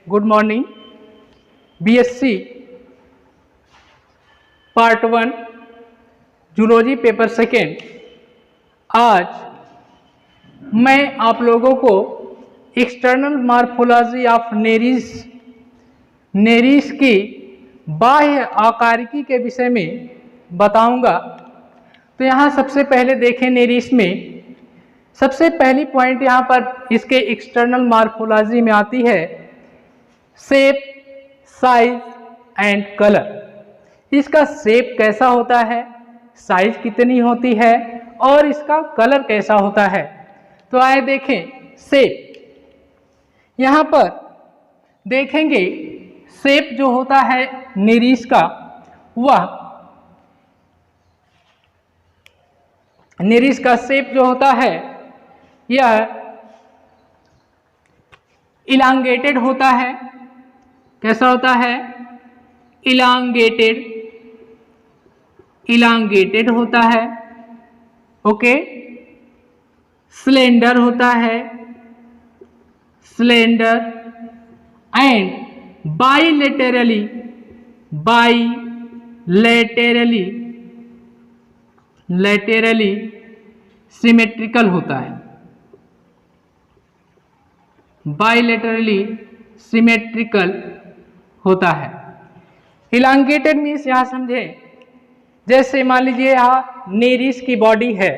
Good morning. BSc part 1 zoology paper second. आज मैं आप लोगों को एक्सटर्नल मॉर्फोलॉजी ऑफ नेरिस की बाह्य आकारिकी के विषय में बताऊंगा। तो यहाँ सबसे पहले देखें, नेरिस में सबसे पहली पॉइंट यहाँ पर इसके एक्सटर्नल मॉर्फोलॉजी में आती है शेप, साइज एंड कलर। इसका शेप कैसा होता है, साइज कितनी होती है और इसका कलर कैसा होता है। तो आए देखें शेप। यहाँ पर देखेंगे शेप जो होता है नेरिस का, वह नेरिस का शेप जो होता है यह इलांगेटेड होता है। कैसा होता है? इलांगेटेड होता है। ओके। स्लेंडर होता है, स्लेंडर एंड बाइलेटरली सिमेट्रिकल होता है। बाइलेटरली सिमेट्रिकल होता है। इलांगेटेड मीन्स यहाँ समझे, जैसे मान लीजिए यहाँ नेरिस की बॉडी है,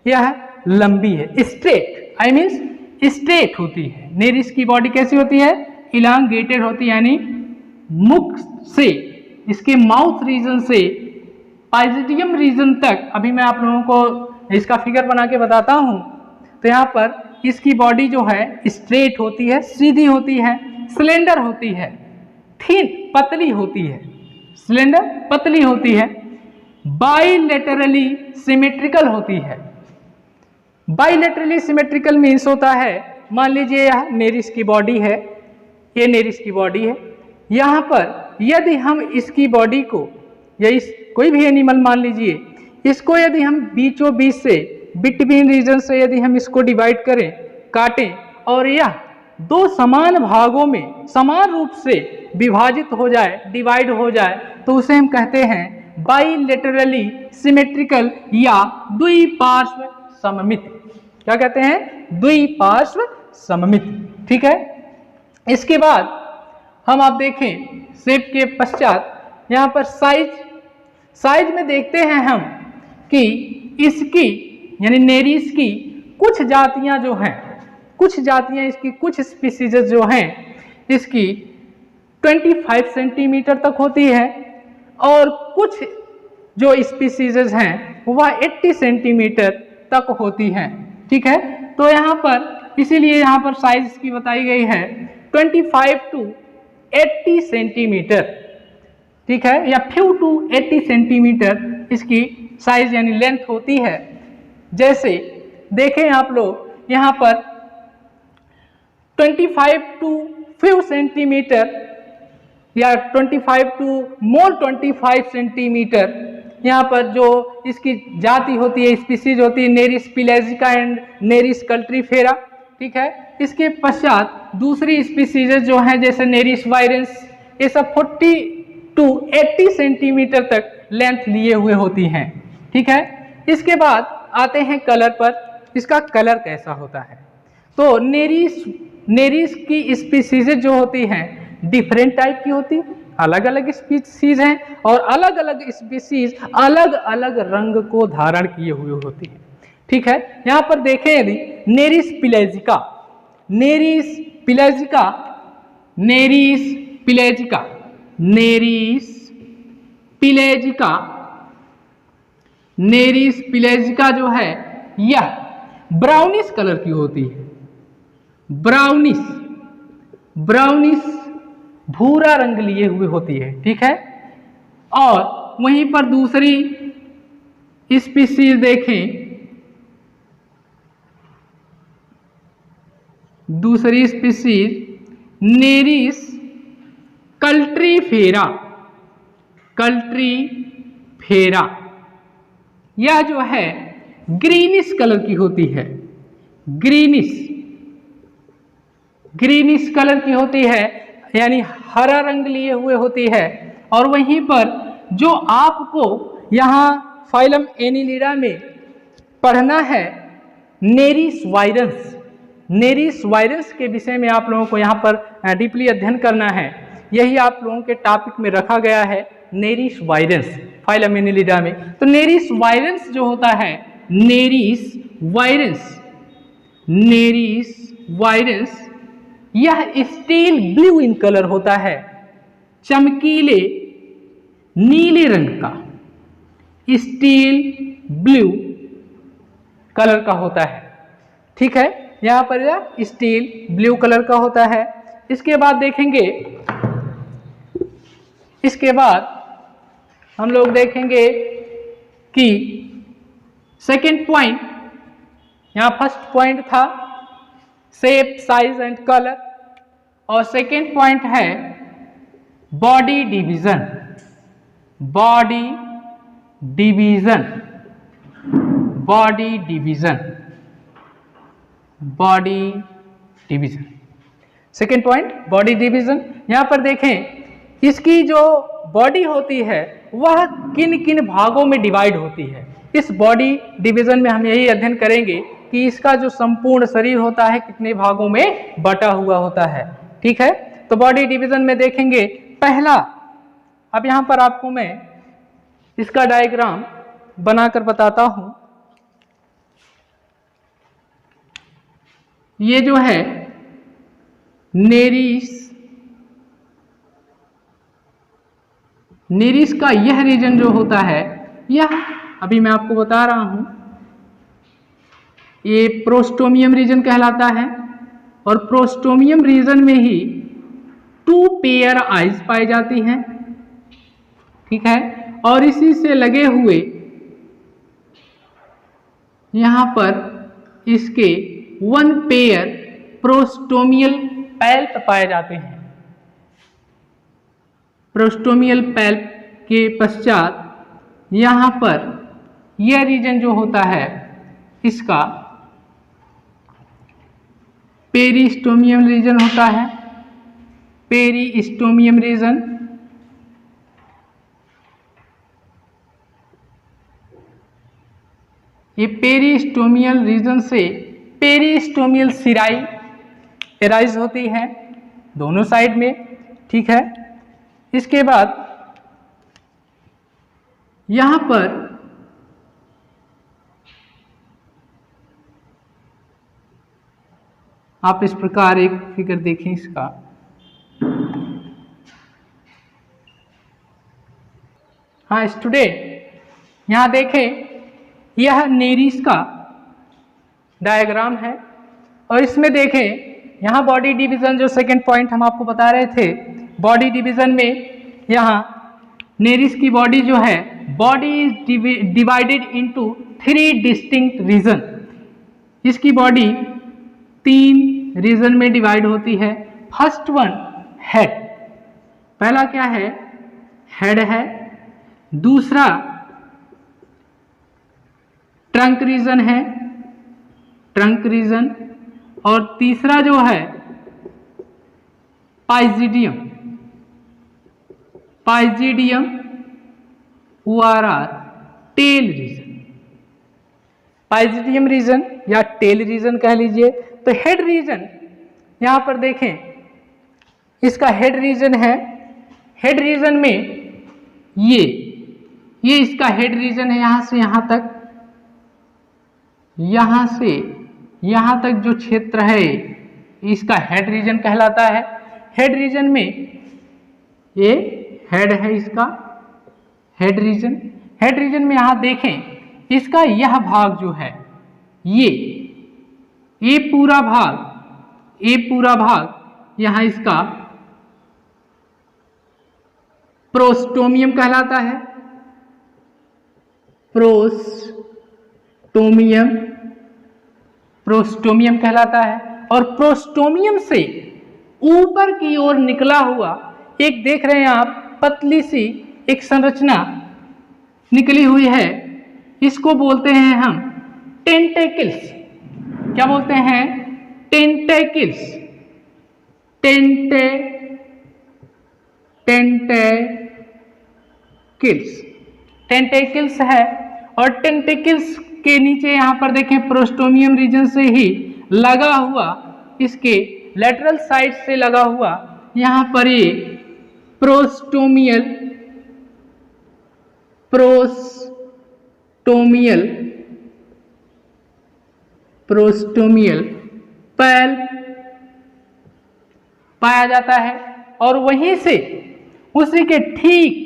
यह लंबी है, स्ट्रेट, आई मीन्स स्ट्रेट होती है। नेरिस की बॉडी कैसी होती है? इलांगेटेड होती है, यानी मुख से, इसके माउथ रीजन से पाइजिडियम रीजन तक। अभी मैं आप लोगों को इसका फिगर बना के बताता हूँ। तो यहाँ पर इसकी बॉडी जो है स्ट्रेट होती है, सीधी होती है, स्लेंडर होती है, थिन पतली होती है, स्लेंडर पतली होती है, बाइलेटरली सिमेट्रिकल होती है। बाइलेटरली सिमेट्रिकल मीन्स होता है, मान लीजिए यह नेरिस की बॉडी है, ये नेरिस की बॉडी है। यहाँ पर यदि हम इसकी बॉडी को, या इस कोई भी एनिमल मान लीजिए, इसको यदि हम बीचों बीच से, बिटवीन रीजन से यदि हम इसको डिवाइड करें, काटें, और यह दो समान भागों में समान रूप से विभाजित हो जाए, डिवाइड हो जाए, तो उसे हम कहते हैं बाइलेटरली सिमेट्रिकल या द्विपार्श्व सममित। क्या कहते हैं? द्विपार्श्व सममित। ठीक है। इसके बाद हम आप देखें शेप के पश्चात यहाँ पर साइज में देखते हैं हम कि इसकी यानी नेरिस की कुछ जातियां जो हैं, कुछ जातियां इसकी, कुछ स्पीसीज जो हैं इसकी 25 सेंटीमीटर तक होती है, और कुछ जो स्पीसीज हैं वह 80 सेंटीमीटर तक होती हैं। ठीक है। तो यहाँ पर इसीलिए यहाँ पर साइज की बताई गई है 25 to 80 सेंटीमीटर। ठीक है, या फ्यू टू 80 सेंटीमीटर इसकी साइज यानी लेंथ होती है। जैसे देखें आप लोग यहाँ पर 25 टू फ्यू सेंटीमीटर या 25 टू मोर 25 सेंटीमीटर, यहाँ पर जो इसकी जाति होती है, स्पीसीज होती है, नेरिस पिलेजिका एंड नेरिस कल्ट्रीफेरा। ठीक है। इसके पश्चात दूसरी स्पीसीज जो हैं जैसे नेरिस वायरेंस, ये सब 40 टू 80 सेंटीमीटर तक लेंथ लिए हुए होती हैं। ठीक है। इसके बाद आते हैं कलर पर। इसका कलर कैसा होता है? तो नेरिस की स्पीसीज जो होती हैं डिफरेंट टाइप की होती है, अलग अलग स्पीसीज हैं, और अलग अलग स्पीसीज अलग अलग रंग को धारण किए हुए होती है। ठीक है। यहाँ पर देखें यदि नेरिस पिलेजिका जो है यह ब्राउनिश कलर की होती है। ब्राउनिश भूरा रंग लिए हुए होती है। ठीक है। और वहीं पर दूसरी स्पीसीज देखें, दूसरी स्पीसीज नेरिस कल्ट्रीफेरा, यह जो है ग्रीनिश कलर की होती है, ग्रीनिश कलर की होती है, यानी हरा रंग लिए हुए होती है। और वहीं पर जो आपको यहाँ फाइलम एनिलिडा में पढ़ना है नेरिस वायरस, नेरिस वायरस के विषय में आप लोगों को यहाँ पर डीपली अध्ययन करना है। यही आप लोगों के टॉपिक में रखा गया है, नेरिस वायरस फाइलम एनिलिडा में। तो नेरिस वायरस जो होता है, नेरिस वायरस, नेरिस वायरस यह स्टील ब्लू इन कलर होता है, चमकीले नीले रंग का, स्टील ब्लू कलर का होता है। ठीक है, यहां पर यह स्टील ब्लू कलर का होता है। इसके बाद देखेंगे, इसके बाद हम लोग देखेंगे कि सेकेंड पॉइंट, यहां फर्स्ट पॉइंट था शेप, साइज एंड कलर, और सेकेंड पॉइंट है body division, body division, body division, body division. Second point body division. यहां पर देखें इसकी जो बॉडी होती है वह किन किन भागों में डिवाइड होती है। इस बॉडी डिवीजन में हम यही अध्ययन करेंगे कि इसका जो संपूर्ण शरीर होता है कितने भागों में बटा हुआ होता है। ठीक है, तो बॉडी डिवीजन में देखेंगे पहला, अब यहां पर आपको मैं इसका डायग्राम बनाकर बताता हूं। ये जो है नेरिस, नेरिस का यह रीजन जो होता है, यह अभी मैं आपको बता रहा हूं, ये प्रोस्टोमियम रीजन कहलाता है। और प्रोस्टोमियम रीजन में ही 2 पेयर आइज पाई जाती हैं। ठीक है, और इसी से लगे हुए यहां पर इसके 1 पेयर प्रोस्टोमियल पैल्प पाए जाते हैं। प्रोस्टोमियल पैल्प के पश्चात यहां पर यह रीजन जो होता है इसका पेरिस्टोमियम रीजन होता है, पेरिस्टोमियम रीजन। ये पेरिस्टोमियल रीजन से पेरिस्टोमियल सिराई एराइज होती है दोनों साइड में। ठीक है, इसके बाद यहां पर आप इस प्रकार एक फिगर देखें इसका, हाँ स्टूडेंट, यहां देखें यह नेरिस का डायग्राम है। और इसमें देखें यहां बॉडी डिवीजन, जो सेकंड पॉइंट हम आपको बता रहे थे, बॉडी डिवीजन में यहां नेरिस की बॉडी जो है, body is divided into 3 distinct region. इसकी बॉडी 3 रीजन में डिवाइड होती है। फर्स्ट वन हेड, पहला क्या है, हेड है। दूसरा ट्रंक रीजन है, ट्रंक रीजन। और तीसरा जो है पाइजिडियम, पाइजिडियम ORR टेल रीजन, पाइजिडियम रीजन या टेल रीजन कह लीजिए। तो हेड रीजन यहां पर देखें, इसका हेड रीजन है। हेड रीजन में ये इसका हेड रीजन है, यहां से यहां तक, यहां से यहां तक जो क्षेत्र है इसका हेड रीजन कहलाता है। हेड रीजन में ये हेड है, इसका हेड रीजन। हेड रीजन में यहां देखें इसका यह भाग जो है, ये पूरा भाग यहां इसका प्रोस्टोमियम कहलाता है, प्रोस्टोमियम कहलाता है। और प्रोस्टोमियम से ऊपर की ओर निकला हुआ एक देख रहे हैं आप, पतली सी एक संरचना निकली हुई है, इसको बोलते हैं हम टेंटेकल्स। क्या बोलते हैं? टेंटेकल्स। टेंटेकिल्स है, और टेंटेकिल्स के नीचे यहाँ पर देखें प्रोस्टोमियम रीजन से ही लगा हुआ, इसके लेटरल साइड से लगा हुआ यहाँ पर ये प्रोस्टोमियल पैल पाया जाता है। और वहीं से उसी के ठीक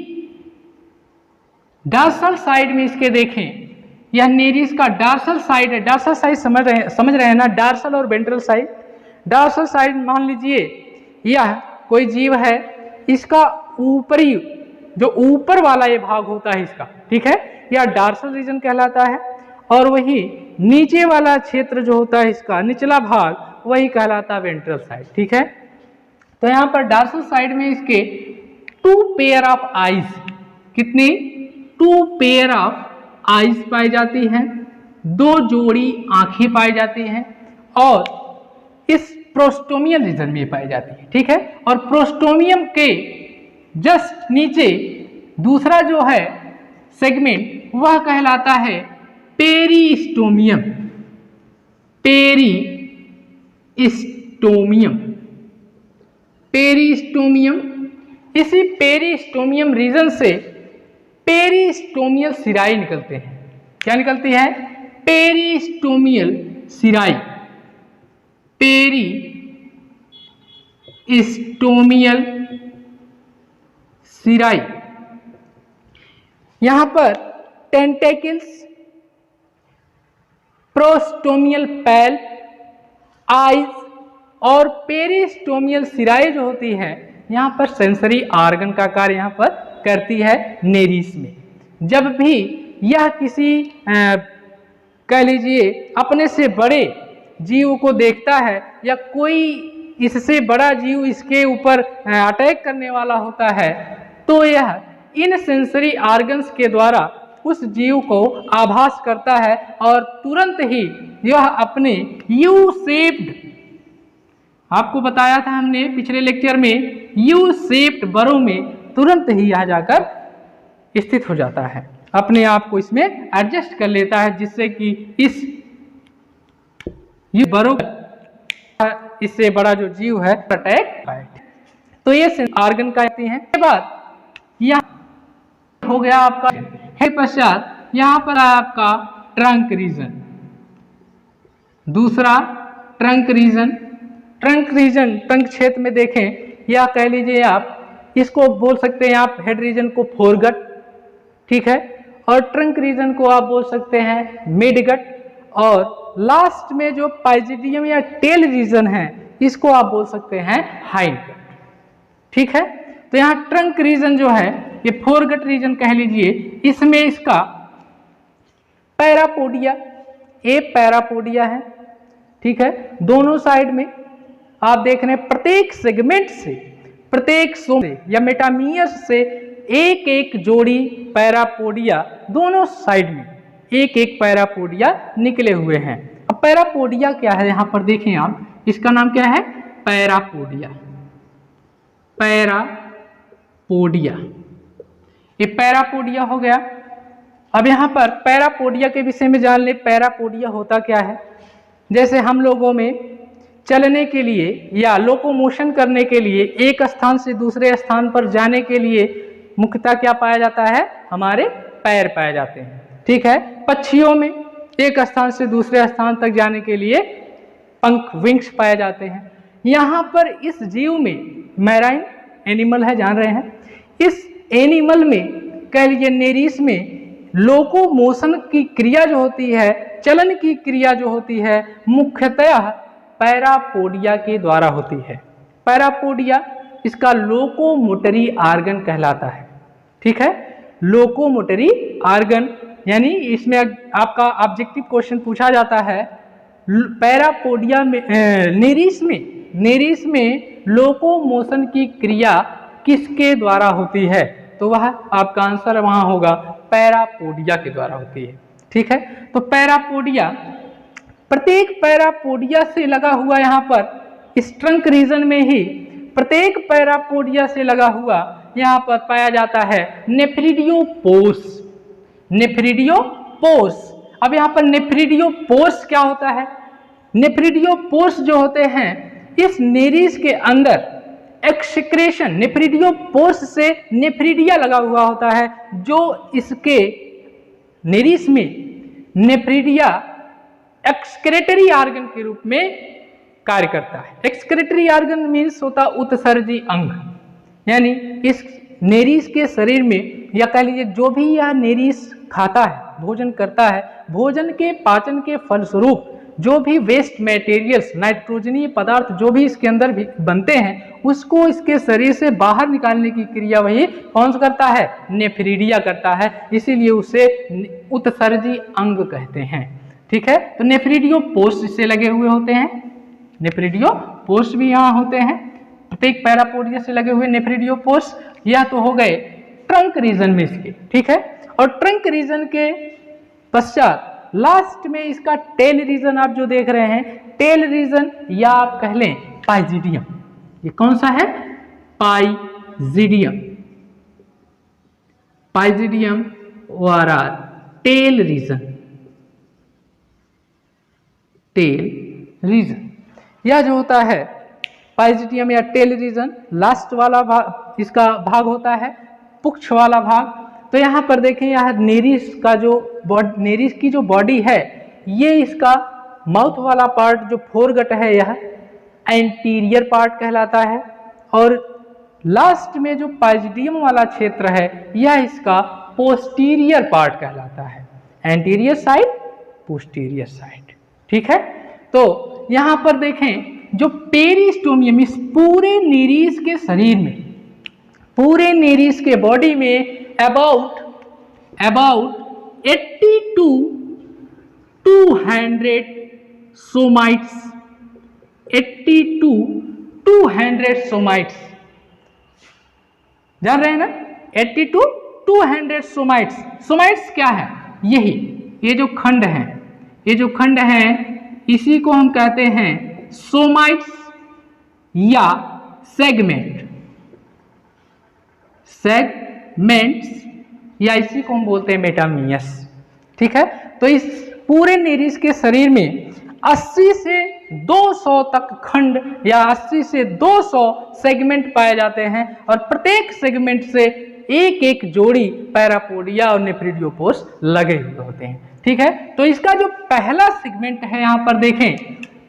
डार्सल साइड में इसके देखें, यह नेरिस का डार्सल साइड है। डार्सल साइड समझ रहे हैं ना, डार्सल और वेंट्रल साइड। डार्सल साइड मान लीजिए यह कोई जीव है, इसका ऊपरी जो ऊपर वाला ये भाग होता है इसका, ठीक है, यह डार्सल रीजन कहलाता है। और वही नीचे वाला क्षेत्र जो होता है इसका निचला भाग, वही कहलाता है वेंट्रल साइड, ठीक है। तो यहाँ पर डार्सल साइड में इसके 2 पेयर ऑफ आईज, कितनी 2 पेयर ऑफ आईज पाई जाती हैं, 2 जोड़ी आंखें पाई जाती हैं, और इस प्रोस्टोमियल रीजन में पाई जाती है, ठीक है। और प्रोस्टोमियम के जस्ट नीचे दूसरा जो है सेगमेंट, वह कहलाता है पेरिस्टोमियम। इसी पेरिस्टोमियम रीजन से पेरिस्टोमियल सिराई निकलते हैं। क्या निकलती है? पेरिस्टोमियल सिराई। पेरिस्टोमियल सिराई। यहां पर टेंटेकल्स, प्रोस्टोमियल पैल, आईज और पेरिस्टोमियल सिराई जो होती है, यहाँ पर सेंसरी आर्गन का कार्य यहाँ पर करती है नेरिस में। जब भी यह किसी कह लीजिए अपने से बड़े जीव को देखता है, या कोई इससे बड़ा जीव इसके ऊपर अटैक करने वाला होता है, तो यह इन सेंसरी आर्गन्स के द्वारा उस जीव को आभास करता है, और तुरंत ही यह अपने यू शेप्ड, आपको बताया था हमने पिछले लेक्चर में, यू शेप्ड बरो में तुरंत ही यह जाकर स्थित हो जाता है, अपने आप को इसमें एडजस्ट कर लेता है, जिससे कि इस बरो इससे बड़ा जो जीव है अटैक पाए। तो ये आर्गन का हैं। के बाद यह हो गया आपका है, पश्चात यहाँ पर आपका ट्रंक रीजन। दूसरा ट्रंक रीजन, ट्रंक क्षेत्र में देखें, या कह लीजिए आप इसको बोल सकते हैं आप हेड रीजन को फोरगट, ठीक है, और ट्रंक रीजन को आप बोल सकते हैं मिडगट, और लास्ट में जो पाइजिडियम या टेल रीजन है, इसको आप बोल सकते हैं हाइंडगट, ठीक है। तो यहाँ ट्रंक रीजन जो है, ये फोरगट रीजन कह लीजिए, इसमें इसका पैरापोडिया, ए पैरापोडिया है, ठीक है। दोनों साइड में आप देख रहे हैं प्रत्येक सेगमेंट से, प्रत्येक सोम से या मेटामियस से एक एक जोड़ी पैरापोडिया, दोनों साइड में एक एक पैरापोडिया निकले हुए हैं। अब पैरापोडिया क्या है, यहां पर देखें आप, इसका नाम क्या है? पैरापोडिया। पैरापोडिया, ये पैरापोडिया हो गया। अब यहाँ पर पैरापोडिया के विषय में जान ले, पैरापोडिया होता क्या है। जैसे हम लोगों में चलने के लिए या लोकोमोशन करने के लिए एक स्थान से दूसरे स्थान पर जाने के लिए मुख्यतः क्या पाया जाता है? हमारे पैर पाए जाते हैं, ठीक है। पक्षियों में एक स्थान से दूसरे स्थान तक जाने के लिए पंख, विंग्स पाए जाते हैं। यहाँ पर इस जीव में मैराइन एनिमल है, जान रहे हैं, इस एनिमल में कह लीजिए नेरिस में लोकोमोशन की क्रिया जो होती है, चलन की क्रिया जो होती है, मुख्यतः पैरापोडिया के द्वारा होती है। पैरापोडिया इसका लोकोमोटरी आर्गन कहलाता है, ठीक है। लोकोमोटरी आर्गन, यानी इसमें आपका ऑब्जेक्टिव क्वेश्चन पूछा जाता है, पैरापोडिया में नेरिस में लोकोमोशन की क्रिया किसके द्वारा होती है? तो वह आपका आंसर वहां होगा पैरापोडिया के द्वारा होती है, ठीक है। तो पैरापोडिया, प्रत्येक पैरापोडिया से लगा हुआ यहाँ पर इस ट्रंक रीजन में ही प्रत्येक पैरापोडिया से लगा हुआ यहाँ पर पाया जाता है नेफ्रिडियोपोर्स। नेफ्रिडियोपोर्स। अब यहाँ पर नेफ्रिडियोपोर्स क्या होता है? नेफ्रिडियोपोर्स जो होते हैं इस नेरिस के अंदर एक्सक्रेशन, नेफ्रिडियोपोर्स से नेफ्रिडिया लगा हुआ होता है जो इसके नेरिस में नेफ्रिडिया एक्सक्रेटरी ऑर्गन के रूप में कार्य करता है। एक्सक्रेटरी ऑर्गन मीन्स होता उत्सर्जी अंग, यानी इस नेरिस के शरीर में या कह लीजिए जो भी यह नेरिस खाता है, भोजन करता है, भोजन के पाचन के फलस्वरूप जो भी वेस्ट मटेरियल्स, नाइट्रोजनीय पदार्थ जो भी इसके अंदर भी बनते हैं उसको इसके शरीर से बाहर निकालने की क्रिया वही कौन सा करता है? नेफ्रिडिया करता है। इसीलिए उसे उत्सर्जी अंग कहते हैं। ठीक है, तो नेफ्रिडियोपोर्स इससे लगे हुए होते हैं। नेफ्रिडियोपोर्स भी यहाँ होते हैं, प्रत्येक पैरापोडिया से लगे हुए नेफ्रिडियोपोर्स। यह तो हो गए ट्रंक रीजन में इसके। ठीक है, और ट्रंक रीजन के पश्चात लास्ट में इसका टेल रीजन आप जो देख रहे हैं, टेल रीजन या आप कह लें पाइजिडियम। ये कौन सा है? पाइजिडियम। पाइजिडियम वारा टेल रीजन। टेल रीजन यह जो होता है पाइजिडियम या टेल रीजन, लास्ट वाला भाग इसका भाग होता है, पुच्छ वाला भाग। तो यहाँ पर देखें, यह नेरिस का जो नेरिस की जो बॉडी है, ये इसका माउथ वाला पार्ट जो फोरगट है यह एंटीरियर पार्ट कहलाता है, और लास्ट में जो पाइजिडियम वाला क्षेत्र है यह इसका पोस्टीरियर पार्ट कहलाता है। Anterior side, posterior side. ठीक है, तो यहाँ पर देखें जो पेरिस्टोमियम इस पूरे नेरिस के शरीर में, पूरे नेरिस के बॉडी में about 80 to 200 somites, 80 to 200 somites, जान रहे हैं ना? 80 to 200 सोमाइट्स। सोमाइट्स क्या है? यही ये जो खंड है, ये जो खंड है इसी को हम कहते हैं सोमाइट्स या सेगमेंट। सेगमेंट्स या इसी को हम बोलते हैं मेटामियस। ठीक है, तो इस पूरे नेरिस के शरीर में 80 से 200 तक खंड या 80 से 200 सेगमेंट पाए जाते हैं, और प्रत्येक सेगमेंट से एक एक जोड़ी पैरापोडिया और नेफ्रिडियोपोर्स लगे हुए होते हैं। ठीक है, तो इसका जो पहला सेगमेंट है यहाँ पर देखें,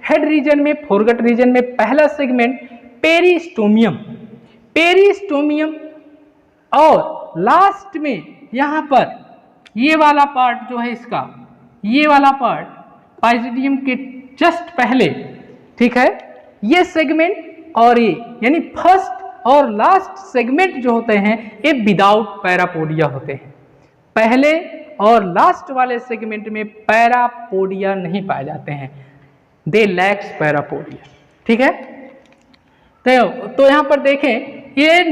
हेड रीजन में, फोरगट रीजन में पहला सेगमेंट पेरिस्टोमियम, पेरिस्टोमियम, और लास्ट में यहाँ पर ये वाला पार्ट जो है इसका, ये वाला पार्ट पाइजिडियम के जस्ट पहले। ठीक है, ये सेगमेंट और ये यानी फर्स्ट और लास्ट सेगमेंट जो होते हैं ये विदाउट पैरापोडिया होते हैं। पहले और लास्ट वाले सेगमेंट में पैरापोडिया नहीं पाए जाते हैं, दे लैक्स पैरापोडिया। ठीक है, तो यहाँ पर देखें ये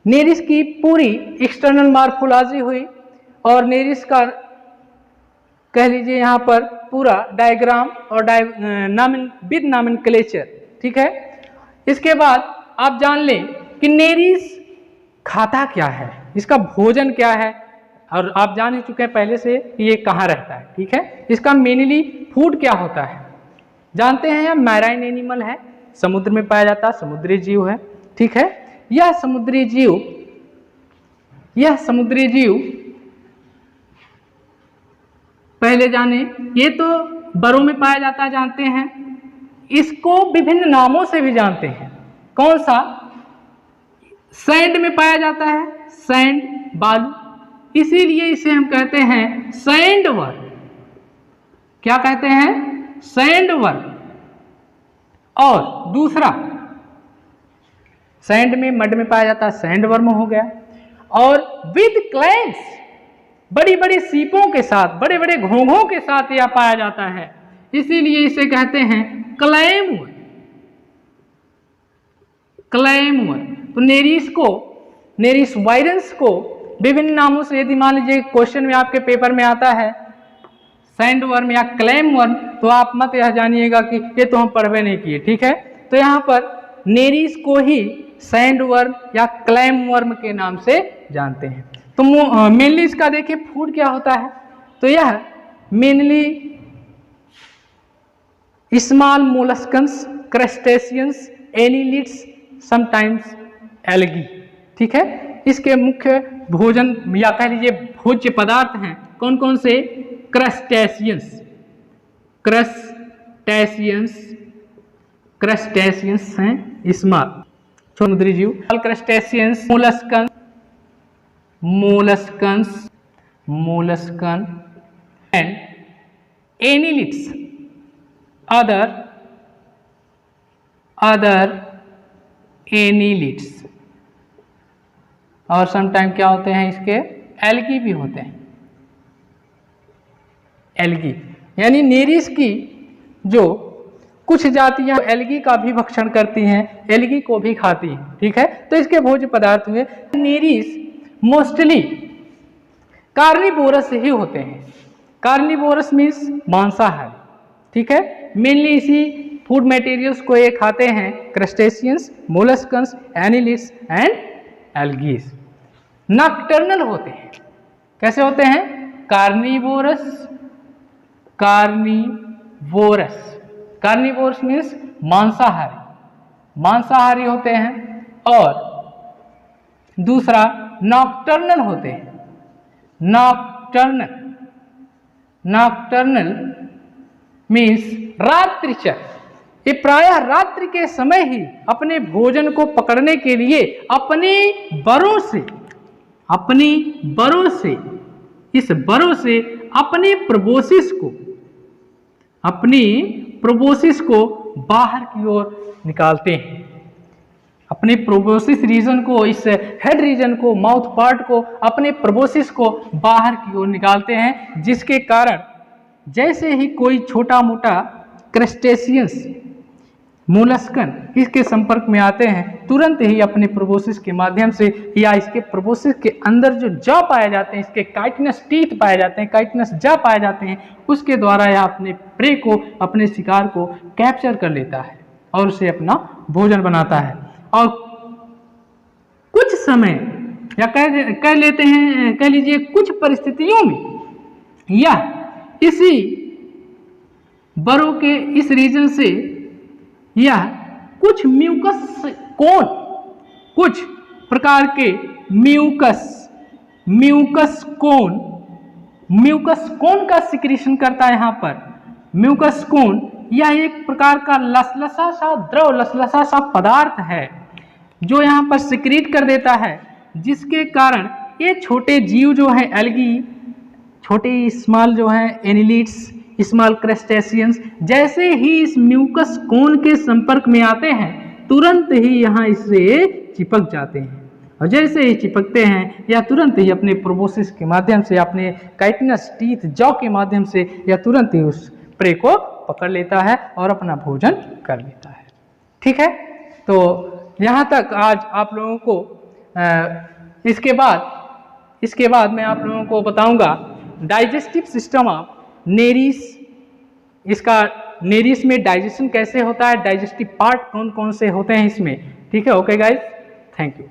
नेरिस की पूरी एक्सटर्नल मार्फोलॉजी हुई, और नेरिस का कह लीजिए यहाँ पर पूरा डायग्राम और विद नॉमेनक्लेचर। ठीक है, इसके बाद आप जान लें कि नेरिस खाता क्या है, इसका भोजन क्या है, और आप जान ही चुके हैं पहले से कि ये कहाँ रहता है। ठीक है, इसका मेनली फूड क्या होता है जानते हैं, यह मैराइन एनिमल है, समुद्र में पाया जाता है, समुद्री जीव है। ठीक है, यह समुद्री जीव पहले जाने, ये तो बरों में पाया जाता है जानते हैं, इसको विभिन्न नामों से भी जानते हैं। कौन सा? सैंड में पाया जाता है, सैंड, बालू, इसीलिए इसे हम कहते हैं सैंड वर्म। क्या कहते हैं? Sand worm. और दूसरा सैंड में, मड में पाया जाता है, सैंड वर्म हो गया। और विद क्लैम्स, बड़ी बड़ी सीपों के साथ, बड़े बड़े घोंघों के साथ यह पाया जाता है, इसीलिए इसे कहते हैं क्लैम वर्म। Clam worm. तो नेरिस वायरेंस को विभिन्न नामों से, यदि मान लीजिए क्वेश्चन में आपके पेपर में आता है सैंड वर्म या क्लैम वर्म, तो आप मत यह जानिएगा कि ये तो हम पढ़वे नहीं किए। ठीक है, तो यहाँ पर नेरिस को ही सैंड वर्म या क्लैम वर्म के नाम से जानते हैं। तो मेनली इसका देखिए फूड क्या होता है, तो यह mainly small molluscans, crustaceans, annelids, sometimes algae. ठीक है, इसके मुख्य भोजन या कह लीजिए भोज्य पदार्थ हैं कौन कौन से? क्रस्टेशियंस, क्रस्टेशियंस हैं स्मॉल समुद्री जीव, crustaceans, molluscan and annelids, other annelids, और समटाइम क्या होते हैं इसके? एल्गी भी होते हैं। एल्गी यानी नेरिस की जो कुछ जातियां एल्गी का भी भक्षण करती हैं, एल्गी को भी खाती हैं। ठीक है, तो इसके भोज्य पदार्थ हुए। नेरिस मोस्टली कार्निवोरस ही होते हैं। कार्निवोरस मीन्स मांसाहारी। ठीक है, मेनली इसी फूड मटेरियल्स को ये खाते हैं, crustaceans, molluscans, annelids and algaes. Nocturnal होते हैं। कैसे होते हैं? कार्निवोरस मीन्स मांसाहारी होते हैं। और दूसरा नॉकटर्नल होते हैं। नॉकटर्नल मीन्स रात्रिचर। ये प्रायः रात्रि के समय ही अपने भोजन को पकड़ने के लिए अपनी बरों से अपनी प्रोबोसिस को बाहर की ओर निकालते हैं। अपने प्रोबोसिस रीजन को, इस हेड रीजन को, माउथ पार्ट को, अपने प्रोबोसिस को बाहर की ओर निकालते हैं, जिसके कारण जैसे ही कोई छोटा मोटा क्रस्टेशियंस, मोलस्कन इसके संपर्क में आते हैं, तुरंत ही अपने प्रोबोसिस के माध्यम से या इसके प्रोबोसिस के अंदर जो जॉ पाए जाते हैं, इसके काइटिनस टीथ पाए जाते हैं, काइटिनस जॉ पाए जाते हैं, उसके द्वारा यह अपने प्रे को, अपने शिकार को कैप्चर कर लेता है और उसे अपना भोजन बनाता है। और कुछ समय या कह लीजिए कुछ परिस्थितियों में यह इसी बरों के इस रीजन से यह कुछ कुछ प्रकार के म्यूकस कोन का सिक्रीशन करता है। यहाँ पर म्यूकस कोन यह एक प्रकार का लसलसा सा पदार्थ है जो यहाँ पर सिक्रीट कर देता है, जिसके कारण ये छोटे जीव जो हैं एल्गी, छोटे स्मॉल जो हैं एनिलिड्स, स्मॉल क्रस्टेशियंस, जैसे ही इस म्यूकस कोन के संपर्क में आते हैं तुरंत ही यहाँ इससे चिपक जाते हैं। और जैसे ही चिपकते हैं या तुरंत ही अपने प्रोबोसिस के माध्यम से, अपने काइटिनस टीथ जॉ के माध्यम से या तुरंत ही उस प्रे को पकड़ लेता है और अपना भोजन कर लेता है। ठीक है, तो यहाँ तक आज आप लोगों को इसके बाद मैं आप लोगों को बताऊंगा डाइजेस्टिव सिस्टम ऑफ नेरिस। इसका नेरिस में डाइजेशन कैसे होता है, डाइजेस्टिव पार्ट कौन कौन से होते हैं इसमें। ठीक है, ओके गाइस, थैंक यू।